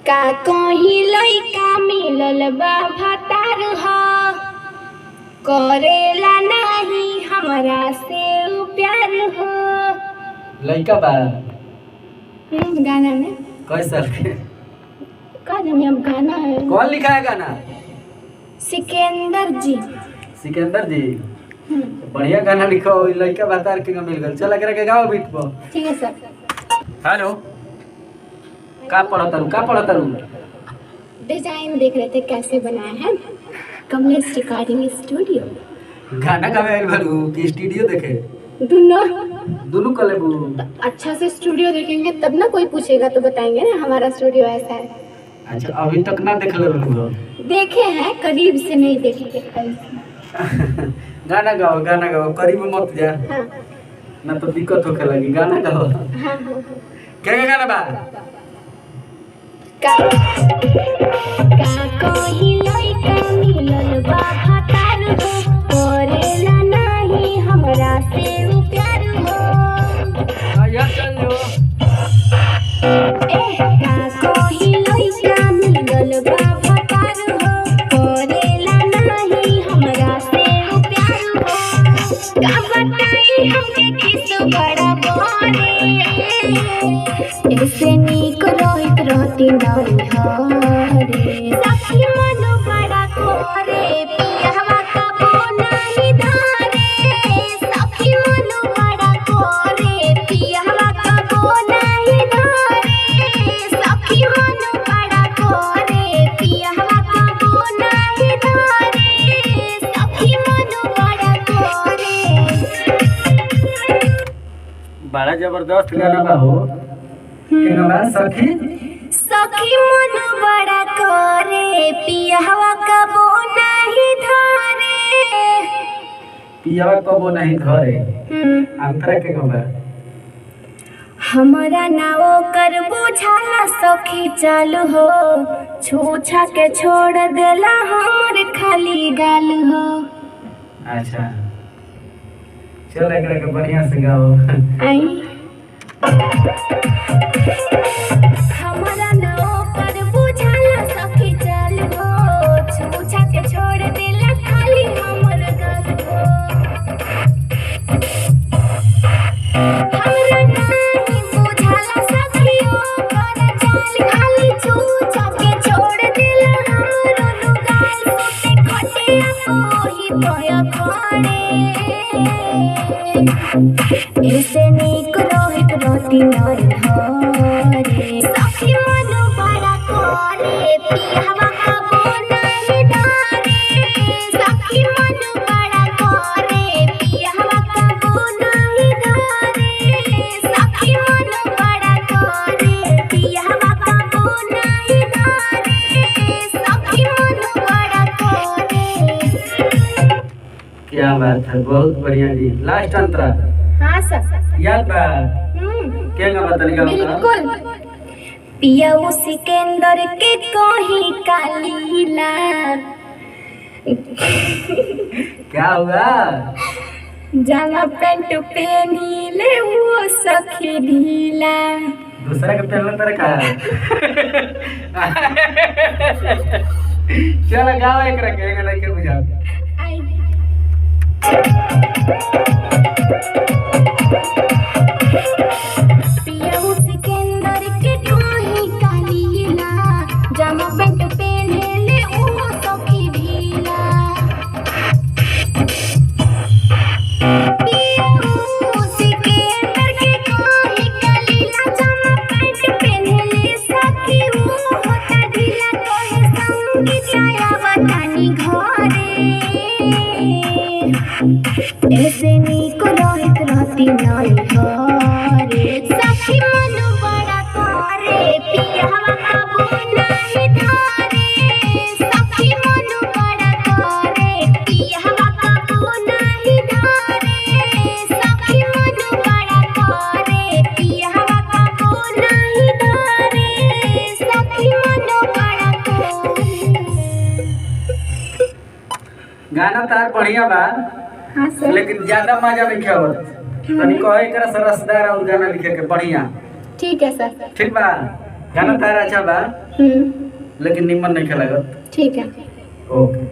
का कहीं लइका मिलल बा भतार ह करेला नाही हमरा से उ प्यार हो। लइका बा गाना में कैसा का जाने अब गाना है। कौन लिखा है गाना? सिकंदर जी। सिकंदर जी बढ़िया गाना लिखो। लइका बतार के मिल गल। चल एकरा के गाओ बीट पर। ठीक है सर। हेलो का पढ़ता रू? डिजाइन देख रहे थे कैसे बनाए हैं। Kamlesh recording studio. गाना गावे आइल बारू कि स्टूडियो देखे? दोनों कर लेबू। अच्छा से स्टूडियो देखेंगे तब ना कोई पूछेगा तो बताएंगे ना हमारा स्टूडियो ऐसा है। अच्छा अभी तक ना देख ले रहू? देखे हैं करीब से नहीं देखे। गाना गाओ करीब मत जा। हाँ। ना तो दिक्कत होखे लगी। गाना गाओ। हाँ। क्या गाना बा? का कोई लइका मिलल बा भतार हो करेला नाही हमरा से उ प्यार हो। यार चल जो। का कोई लइका मिलल बा भतार हो करेला नाही हमरा से उ प्यार हो। का बताई हमके किस बड़ा बारे ऐसे नीक रोहित रहती नारी हरे। सखी मन बड़ा कोरे पियावा कबो नहीं धारे। सखी मन बड़ा कोरे पियावा कबो नहीं धारे। सखी मन बड़ा कोरे पियावा कबो नहीं धारे। सखी मन बड़ा कोरे। बड़ा जबरदस्त गाना बा हो। के गाना सखी मन बड़ा करे पियावा कबो नहीं धरे। पियावा कबो नहीं धरे। अंतरा के गाना हमरा नाओ कर बुझाला सखी चालू हो छूछा के छोड़ देला हमर खाली गाल हो। अच्छा चल एकरा के बढ़िया से गाओ। आई हमरा नाओ कर बुझाला सखी चालू हो छूछा के छोड़ देला खाली हमर गाल हो। हमरा नहीं बुझाला सखियो कर चाल खाली छूछा के छोड़ देला हमर गाल सोते खटिया कोही पया खड़े। ऐसे नीक रोहित रहती नारी हरे। सखी मन बड़ा करे पियावा कबो नहीं धारे। सखी मन बड़ा करे पियावा कबो नहीं धारे। सखी मन बड़ा करे पियावा कबो नहीं धारे। सखी मन बड़ा करे। क्या बात है बहुत बढ़िया जी। लास्ट अंतरा हाँ सर याद बा? क्या गाना तनिका बता। बिल्कुल पिया सिकंदर के कहीं कालीला। क्या हुआ? जामा पेंट पहनी ले वो सखी ढीला। दूसरा के पहनला तेरे का? चल गाओ एकरा के गाना के बुझा। आई पिया सिकंदर के कहीं कालीला जामा पेंट पहने ले वो सखी ढीला। पिया सिकंदर के कहीं कालीला जामा पेंट पहने ले सखी वो होता ढीला। कहे संगीत आया बतानी घरे ऐसे नीक रोहित रहती नारी हरे। सखी मन बड़ा करे पियावा कबो नहीं धारे। सखी मन बड़ा करे पियावा कबो नहीं धारे। सखी मन बड़ा करे पियावा कबो नहीं धारे। सखी मन बड़ा करे। गाना तार बढ़िया बा। हाँ सर। लेकिन ज्यादा मजा नहीं आवत। तनी कहे एकरा से रसदार और गाना लिखे के बढ़िया। ठीक है सर। ठीक बा। गाना तारा अच्छा बा हम्म, लेकिन निमन नहीं खेला ठीक है। ओके